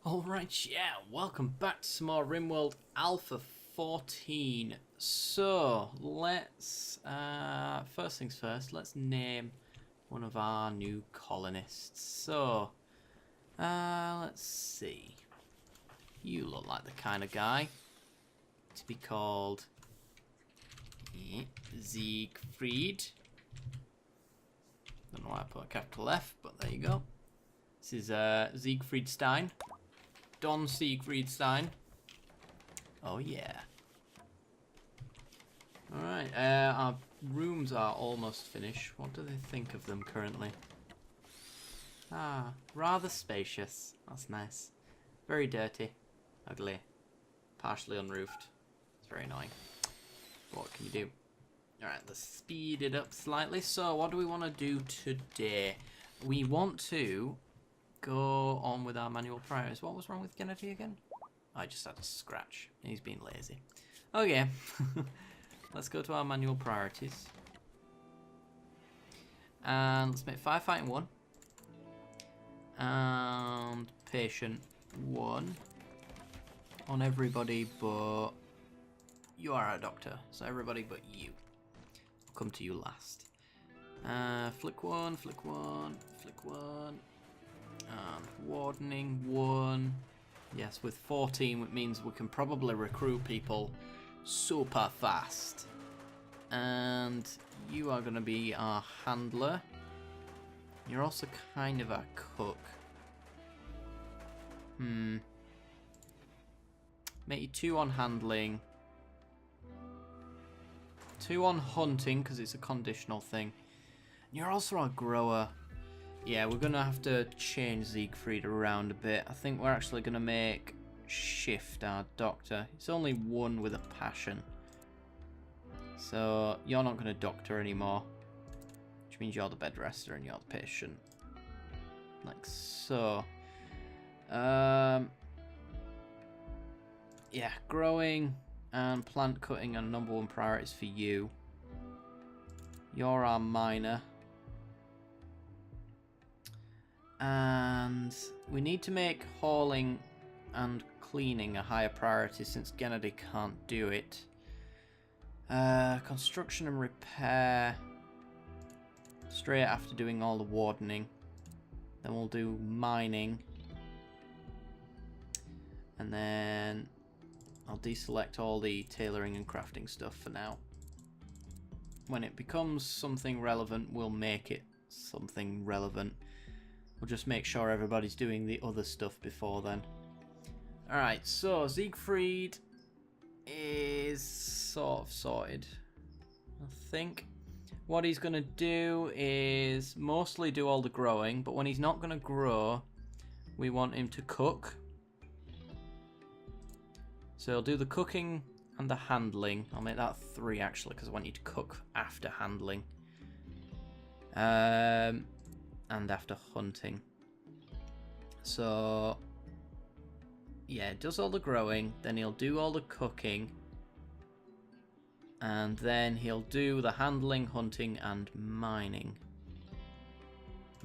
Alright, yeah, welcome back to some more Rimworld Alpha 14. So, let's, first things first, let's name one of our new colonists. So, let's see. You look like the kind of guy to be called Siegfried. Don't know why I put a capital F, but there you go. This is Siegfried Stein. Don Siegfried Stein. Oh yeah. Alright, our rooms are almost finished. What do they think of them currently? Ah, rather spacious. That's nice. Very dirty. Ugly. Partially unroofed. It's very annoying. What can you do? Alright, let's speed it up slightly. So, what do we want to do today? We want to go on with our manual priorities. What was wrong with Kennedy again? I just had a scratch. He's being lazy. Okay. Let's go to our manual priorities. And let's make firefighting 1. And patient 1. On everybody but... You are a doctor. So everybody but you. I'll come to you last. Flick 1, flick 1, flick 1. And wardening 1. Yes, with 14 it means we can probably recruit people super fast. And you are going to be our handler. You're also kind of our cook. Make you 2 on handling. 2 on hunting because it's a conditional thing. You're also our grower. Yeah, we're going to have to change Siegfried around a bit. I think we're actually going to make Shift our doctor. It's only 1 with a passion. So, you're not going to doctor anymore. Which means you're the bed rester and you're the patient. Like so. Yeah, growing and plant cutting are #1 priorities for you. You're our miner. And we need to make hauling and cleaning a higher priority since Gennady can't do it. Construction and repair straight after doing all the wardening. Then we'll do mining. And then I'll deselect all the tailoring and crafting stuff for now. When it becomes something relevant, we'll make it something relevant. We'll just make sure everybody's doing the other stuff before then. Alright, so Siegfried is sort of sorted. I think what he's going to do is mostly do all the growing, but when he's not going to grow, we want him to cook. So he'll do the cooking and the handling. I'll make that 3 actually, because I want you to cook after handling. And after hunting. So yeah, does all the growing, then he'll do all the cooking, and then he'll do the handling, hunting and mining.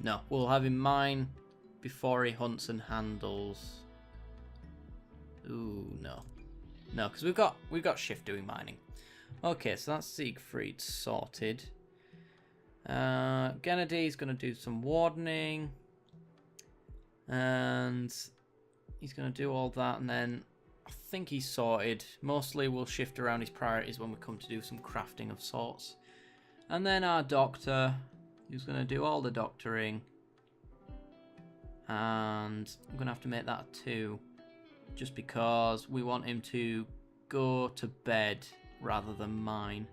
No, we'll have him mine before he hunts and handles. Ooh, no, because we've got Shift doing mining. Okay, so that's Siegfried sorted. Gennady's going to do some wardening. And he's going to do all that. And then I think he's sorted. Mostly we'll shift around his priorities when we come to do some crafting of sorts. And then our doctor, who's going to do all the doctoring. And I'm going to have to make that 2. Just because we want him to go to bed rather than mine.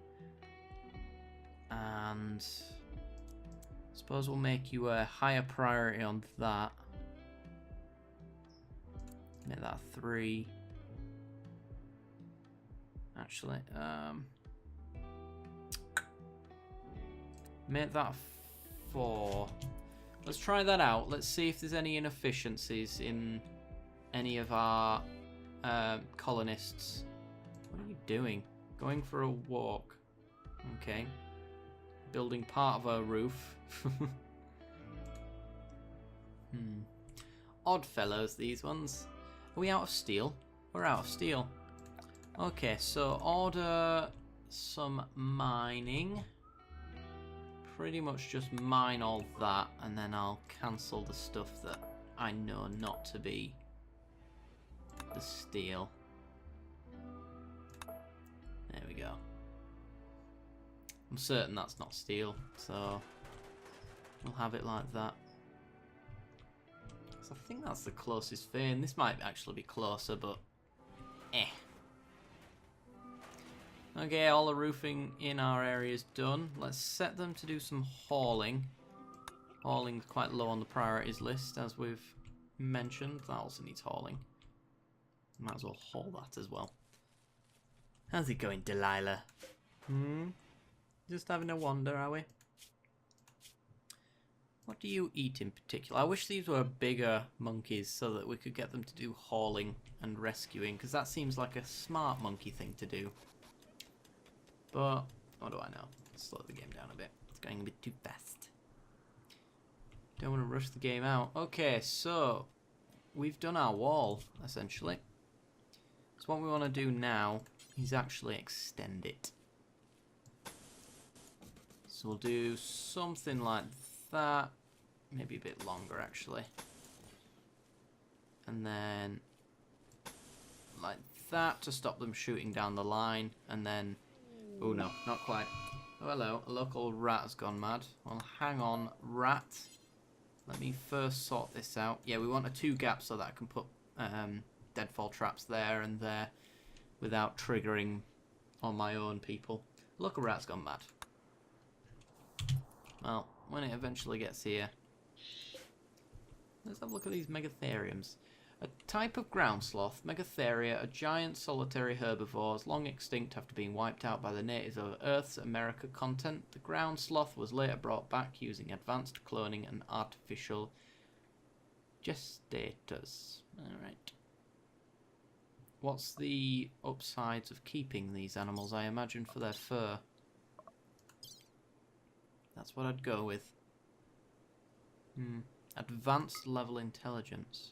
And I suppose we'll make you a higher priority on that. Make that 3. Actually, make that 4. Let's try that out. Let's see if there's any inefficiencies in any of our colonists. What are you doing? Going for a walk. Okay. Building part of a roof. Odd fellows, these ones. Are we out of steel? We're out of steel. Okay, so order some mining. Pretty much just mine all that, and then I'll cancel the stuff that I know not to be the steel. There we go. I'm certain that's not steel, so we'll have it like that. So I think that's the closest vein. This might actually be closer, but eh. Okay, all the roofing in our area is done. Let's set them to do some hauling. Hauling's quite low on the priorities list, as we've mentioned. That also needs hauling. Might as well haul that as well. How's it going, Delilah? Just having a wander, are we? What do you eat in particular? I wish these were bigger monkeys so that we could get them to do hauling and rescuing, because that seems like a smart monkey thing to do. But what do I know? Slow the game down a bit. It's going a bit too fast. Don't want to rush the game out. Okay, so we've done our wall, essentially. So what we want to do now is actually extend it. So we'll do something like that. Maybe a bit longer, actually. And then like that to stop them shooting down the line. And then... oh no, not quite. Oh hello, a local rat has gone mad. Well, hang on, rat. Let me first sort this out. Yeah, we want a 2 gap so that I can put deadfall traps there and there without triggering on my own people. Local rat's gone mad. Well, when it eventually gets here, let's have a look at these megatheriums. A type of ground sloth, Megatheria, are giant solitary herbivores, long extinct after being wiped out by the natives of Earth's America continent. The ground sloth was later brought back using advanced cloning and artificial gestators. Alright. What's the upsides of keeping these animals? I imagine for their fur. That's what I'd go with. Advanced level intelligence.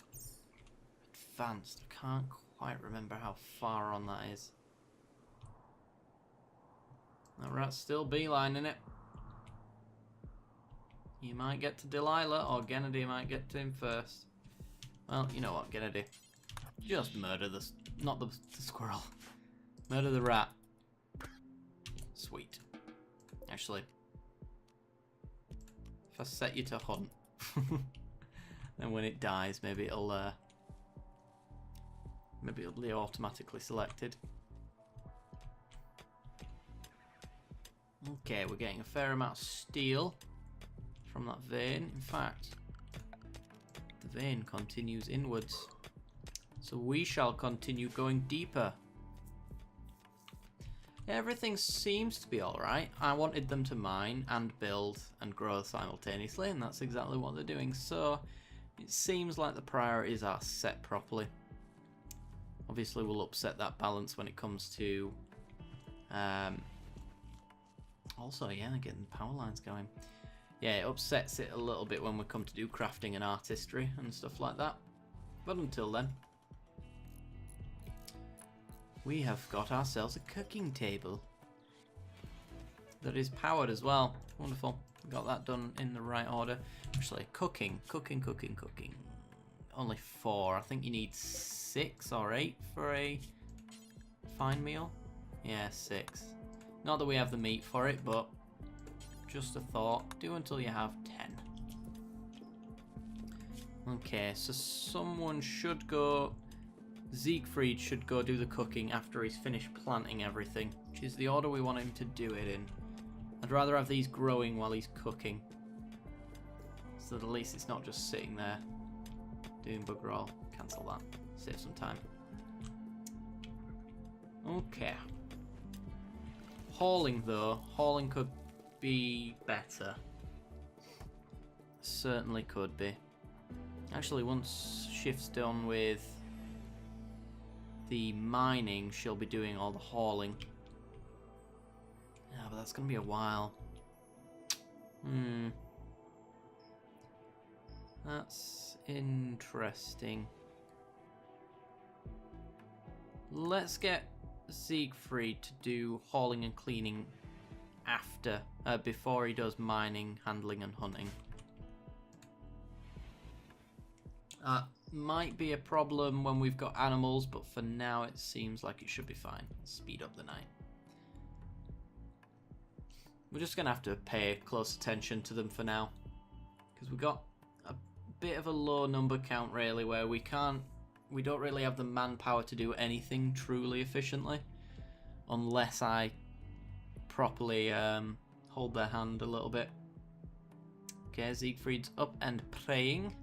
Advanced. I can't quite remember how far on that is. That rat's still beelining it. You might get to Delilah, or Gennady might get to him first. Well, you know what, Gennady. Just murder the... not the squirrel. Murder the rat. Sweet. Actually, if I set you to hunt, then when it dies, maybe it'll be automatically selected. Okay, we're getting a fair amount of steel from that vein. In fact, the vein continues inwards. So we shall continue going deeper. Everything seems to be alright. I wanted them to mine and build and grow simultaneously, and that's exactly what they're doing. So it seems like the priorities are set properly. Obviously we'll upset that balance when it comes to also, yeah, getting the power lines going. Yeah, it upsets it a little bit when we come to do crafting and artistry and stuff like that. But until then, we have got ourselves a cooking table that is powered as well. Wonderful. Got that done in the right order. Actually, cooking. Only 4. I think you need 6 or 8 for a fine meal. Yeah, 6. Not that we have the meat for it, but just a thought. Do until you have 10. Okay, so someone should go... Siegfried should go do the cooking after he's finished planting everything, which is the order we want him to do it in. I'd rather have these growing while he's cooking, so that at least it's not just sitting there doing bugger all. Cancel that. Save some time. Okay. Hauling though. Hauling could be better. Certainly could be. Actually, once shift's done with the mining, she'll be doing all the hauling. Yeah, but that's going to be a while. That's interesting. let's get Siegfried to do hauling and cleaning after, before he does mining, handling and hunting. Might be a problem when we've got animals, but for now it seems like it should be fine. Speed up the night. We're just going to have to pay close attention to them for now, because we've got a bit of a low number count really, where we don't really have the manpower to do anything truly efficiently, unless I properly hold their hand a little bit. Okay, Siegfried's up and praying.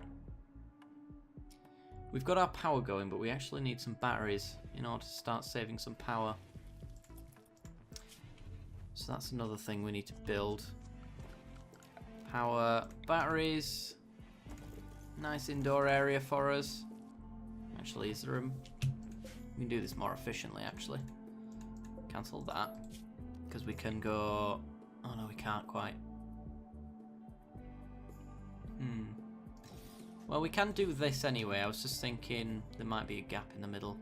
We've got our power going, but we actually need some batteries in order to start saving some power. So that's another thing we need to build. Power, batteries. Nice indoor area for us. Actually, is there a... We can do this more efficiently, actually. Cancel that. Because we can go... Oh no, we can't quite. Well, we can do this anyway. I was just thinking there might be a gap in the middle.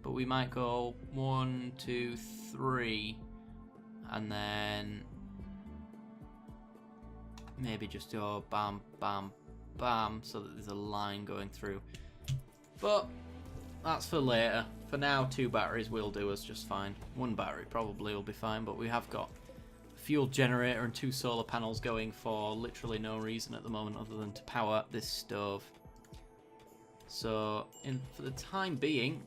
But we might go 1, 2, 3. And then... maybe just go bam, bam, bam. So that there's a line going through. But that's for later. For now, 2 batteries will do us just fine. 1 battery probably will be fine. But we have got fuel generator and 2 solar panels going for literally no reason at the moment other than to power this stove. So for the time being,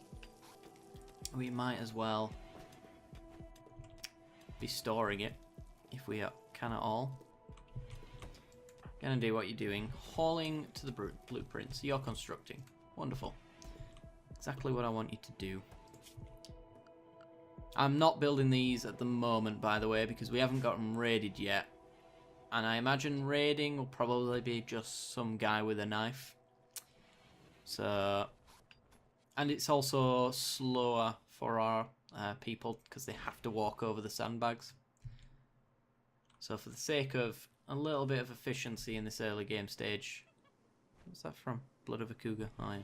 we might as well be storing it if we can at all. Gonna do what you're doing. Hauling to the blueprints. You're constructing. Wonderful. Exactly what I want you to do. I'm not building these at the moment, by the way, because we haven't got them raided yet. And I imagine raiding will probably be just some guy with a knife. So... and it's also slower for our people, because they have to walk over the sandbags. So for the sake of a little bit of efficiency in this early game stage... What's that from? Blood of a Cougar. Oh, yeah.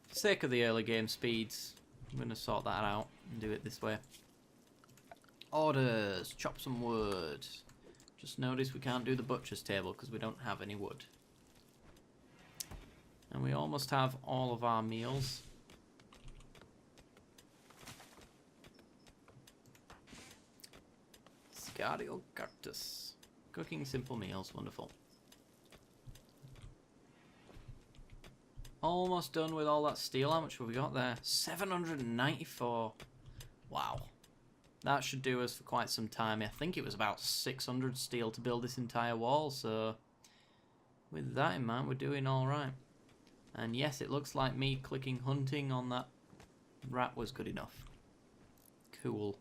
For the sake of the early game speeds... I'm going to sort that out and do it this way. Orders. Chop some wood. Just notice we can't do the butcher's table because we don't have any wood. And we almost have all of our meals. Scardio cactus. Cooking simple meals. Wonderful. Almost done with all that steel. How much have we got there? 794. Wow. That should do us for quite some time. I think it was about 600 steel to build this entire wall, so with that in mind, we're doing alright. And yes, it looks like me clicking hunting on that rat was good enough. Cool.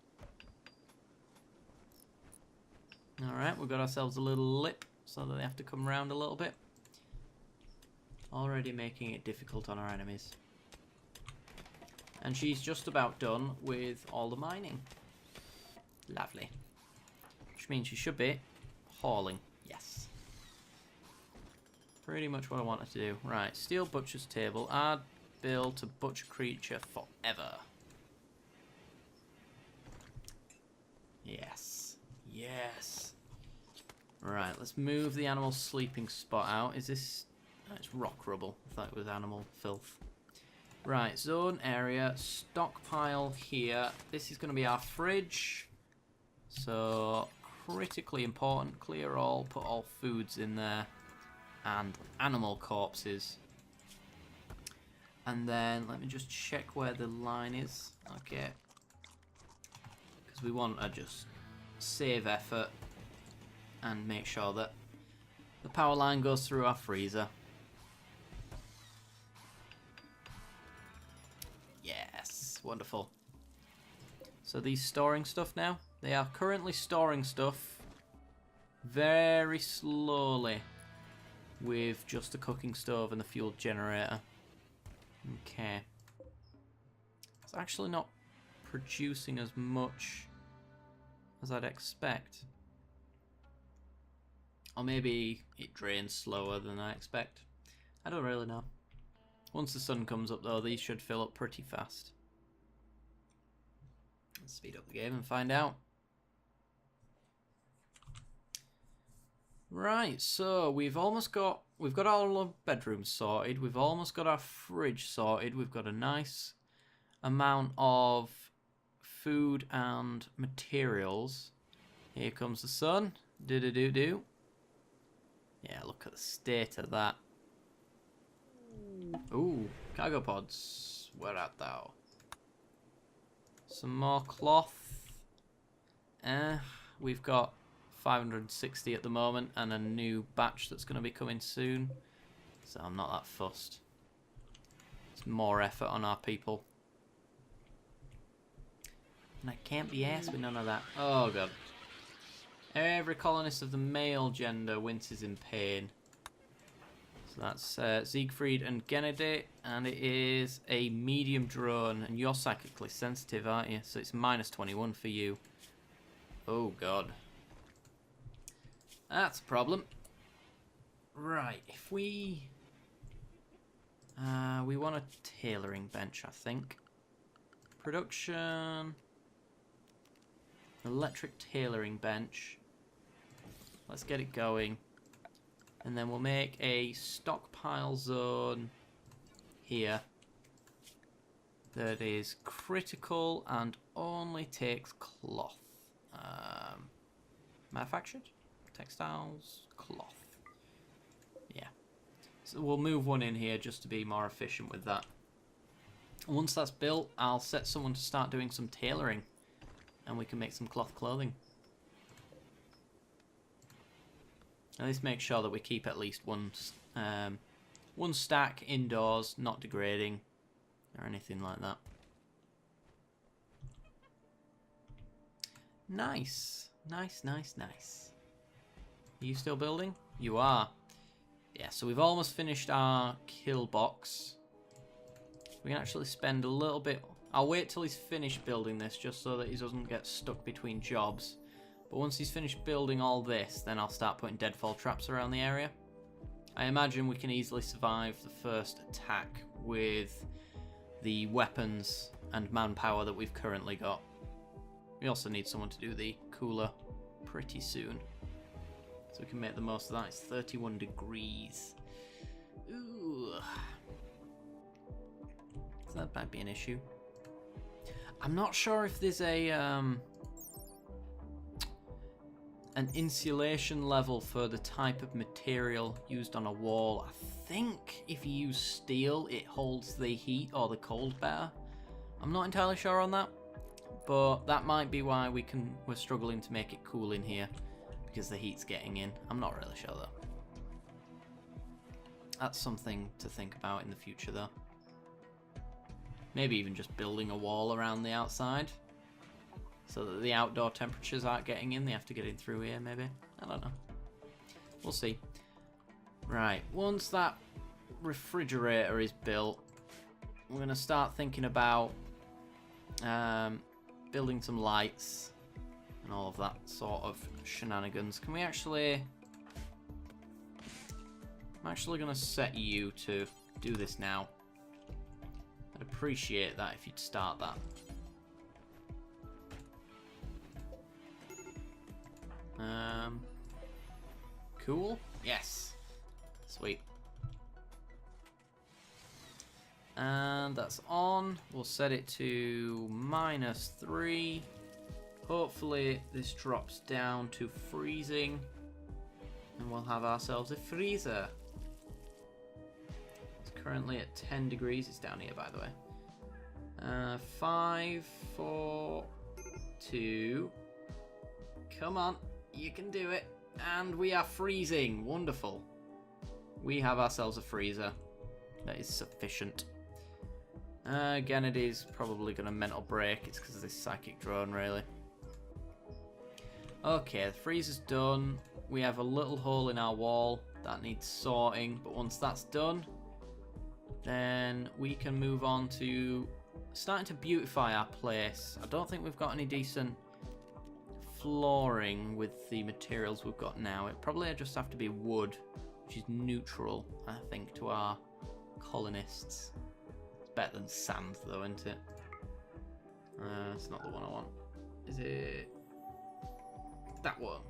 Alright, we've got ourselves a little lip so that they have to come around a little bit. Already making it difficult on our enemies. And she's just about done with all the mining. Lovely. Which means she should be hauling. Yes. Pretty much what I wanted to do. Right, steel butcher's table. Add build to butcher creature forever. Yes. Yes. Right, let's move the animal sleeping spot out. Is this... oh, it's rock rubble. I thought it was animal filth. Right, zone area, stockpile here. This is going to be our fridge. So, critically important. Clear all, put all foods in there. And animal corpses. And then, let me just check where the line is. Okay. Because we want to just save effort and make sure that the power line goes through our freezer. Yes, wonderful. So these storing stuff now, they are currently storing stuff very slowly with just the cooking stove and the fuel generator. Okay. It's actually not producing as much as I'd expect. Or maybe it drains slower than I expect. I don't really know. Once the sun comes up, though, these should fill up pretty fast. Let's speed up the game and find out. Right, so we've got all our bedrooms sorted. We've almost got our fridge sorted. We've got a nice amount of food and materials. Here comes the sun. Do-do-do-do. Yeah, look at the state of that. Ooh, cargo pods. Where art thou? Some more cloth. We've got 560 at the moment and a new batch that's going to be coming soon. So I'm not that fussed. It's more effort on our people. And I can't be asked with none of that. Oh god. Every colonist of the male gender winces in pain. So that's Siegfried and Gennady, and it is a medium drone, and you're psychically sensitive, aren't you? So it's -21 for you. Oh god. That's a problem. Right, if we want a tailoring bench, I think. Production. Electric tailoring bench. Let's get it going. And then we'll make a stockpile zone here that is critical and only takes cloth. Manufactured? Textiles? Cloth. Yeah. So we'll move one in here just to be more efficient with that. Once that's built, I'll set someone to start doing some tailoring. And we can make some cloth clothing. Now let's make sure that we keep at least one stack indoors, not degrading or anything like that. Nice. Nice, nice, nice. Are you still building? You are. Yeah, so we've almost finished our kill box. We can actually spend a little bit... I'll wait till he's finished building this just so that he doesn't get stuck between jobs. But once he's finished building all this, then I'll start putting deadfall traps around the area. I imagine we can easily survive the first attack with the weapons and manpower that we've currently got. We also need someone to do the cooler pretty soon. So we can make the most of that. It's 31 degrees. Ooh. So that might be an issue. I'm not sure if there's a an insulation level for the type of material used on a wall. I think if you use steel, it holds the heat or the cold better. I'm not entirely sure on that, but that might be why we're struggling to make it cool in here, because the heat's getting in. I'm not really sure though. That's something to think about in the future though. Maybe even just building a wall around the outside so that the outdoor temperatures aren't getting in. They have to get in through here, maybe. I don't know. We'll see. Right, once that refrigerator is built, we're going to start thinking about building some lights and all of that sort of shenanigans. Can we actually... I'm actually going to set you to do this now. I'd appreciate that if you'd start that. Cool. Yes. Sweet. And that's on. We'll set it to -3. Hopefully this drops down to freezing. And we'll have ourselves a freezer. It's currently at 10 degrees. It's down here, by the way. 5, 4, 2. Come on. You can do it. And we are freezing. Wonderful. We have ourselves a freezer. That is sufficient. Again, it is probably going to mental break. It's because of this psychic drone, really. Okay, the freezer's done. We have a little hole in our wall that needs sorting. But once that's done, then we can move on to starting to beautify our place. I don't think we've got any decent flooring with the materials we've got now. It probably just have to be wood, which is neutral, I think, to our colonists. It's better than sand, though, isn't it? It's not the one I want. Is it that one?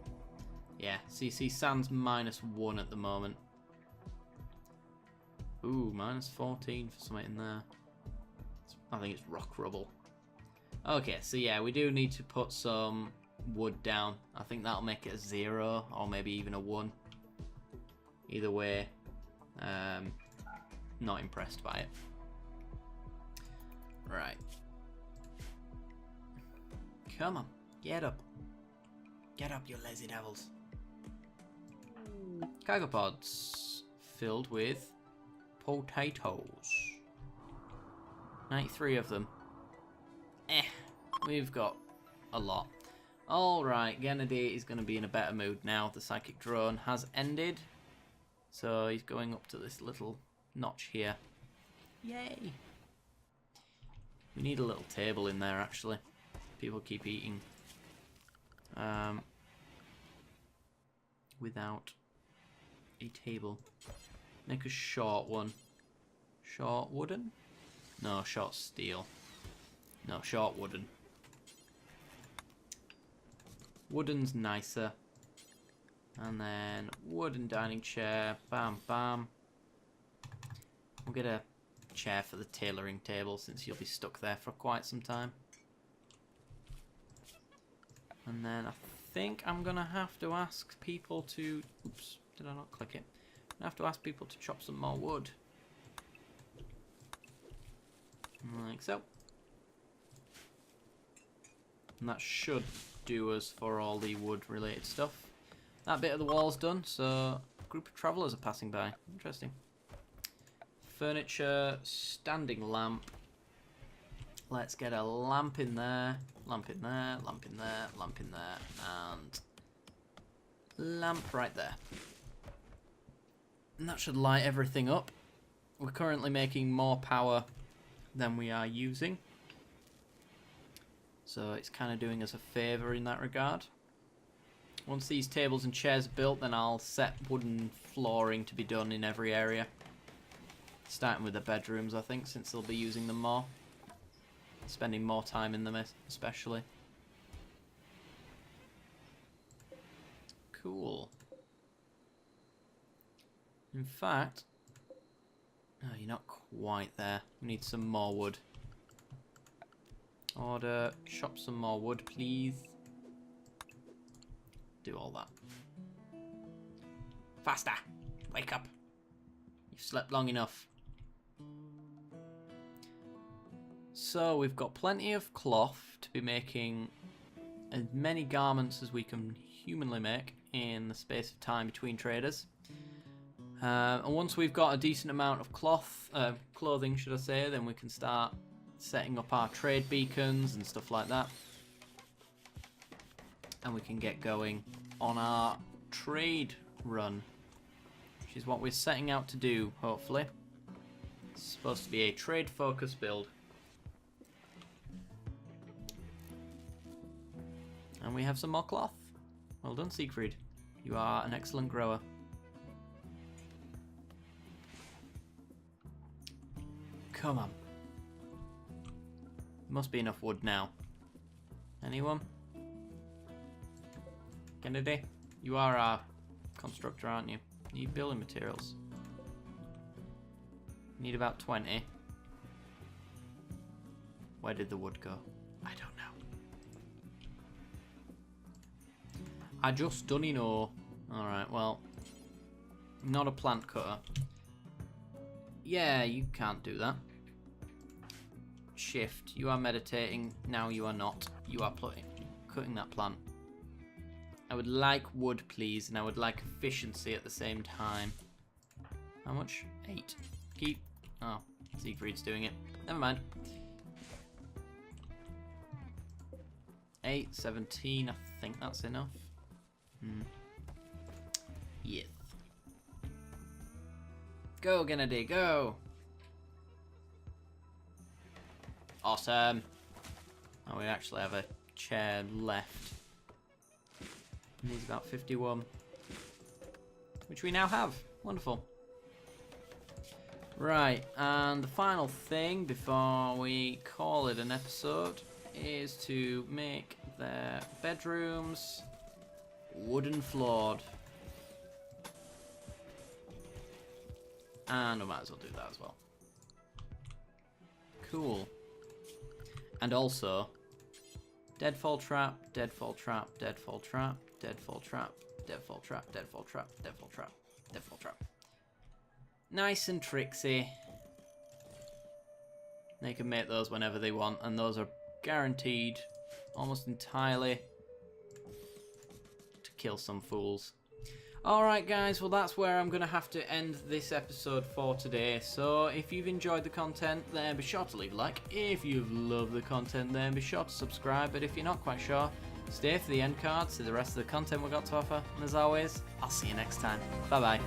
Yeah. See, sand's -1 at the moment. Ooh, -14 for something in there. I think it's rock rubble. Okay, so yeah, we do need to put some wood down. I think that'll make it a 0 or maybe even a 1. Either way, not impressed by it. Right. Come on, get up. Get up, you lazy devils. Cargo pods filled with potatoes. 93 of them. We've got a lot. Alright, Gennady is going to be in a better mood now. The psychic drone has ended. So he's going up to this little notch here. Yay! We need a little table in there, actually. People keep eating without a table. Make a short one. Short wooden? No, short steel. No, short wooden. Wooden's nicer. And then wooden dining chair. Bam, bam. We'll get a chair for the tailoring table since you'll be stuck there for quite some time. And then I think I'm going to have to ask people to... Oops, did I not click it? I have to ask people to chop some more wood. Like so. And that should do us for all the wood related stuff. That bit of the wall's done, so a group of travellers are passing by. Interesting. Furniture, standing lamp. Let's get a lamp in there, lamp in there, lamp in there, lamp in there, and lamp right there. And that should light everything up. We're currently making more power than we are using. So it's kind of doing us a favour in that regard. Once these tables and chairs are built, then I'll set wooden flooring to be done in every area. Starting with the bedrooms, I think, since they'll be using them more. Spending more time in them, especially. Cool. In fact... Oh, you're not quite there. We need some more wood. Order, chop some more wood, please. Do all that. Faster! Wake up! You've slept long enough. So we've got plenty of cloth to be making as many garments as we can humanly make in the space of time between traders. And once we've got a decent amount of clothing, should I say, then we can start setting up our trade beacons and stuff like that. And we can get going on our trade run, which is what we're setting out to do, hopefully. It's supposed to be a trade-focused build. And we have some more cloth. Well done, Siegfried. You are an excellent grower. Come on. Must be enough wood now. Anyone? Kennedy? You are our constructor, aren't you? Need building materials. Need about 20. Where did the wood go? I don't know. I just don't know. Alright, well. Not a plant cutter. Yeah, you can't do that. Shift. You are meditating. Now you are not. You are cutting that plant. I would like wood, please, and I would like efficiency at the same time. How much? 8. Keep. Oh, Siegfried's doing it. Never mind. 8, 17. I think that's enough. Yes. Go, Gennady, go! Awesome. Oh, we actually have a chair left. Needs about 51. Which we now have. Wonderful. Right, and the final thing before we call it an episode is to make their bedrooms wooden floored. And I might as well do that as well. Cool. And also, deadfall trap, deadfall trap, deadfall trap, deadfall trap, deadfall trap, deadfall trap, deadfall trap, deadfall trap. Nice and tricksy. They can make those whenever they want, and those are guaranteed almost entirely to kill some fools. Alright guys, well that's where I'm going to have to end this episode for today. So if you've enjoyed the content, then be sure to leave a like. If you've loved the content, then be sure to subscribe. But if you're not quite sure, stay for the end cards, see the rest of the content we've got to offer. And as always, I'll see you next time. Bye bye.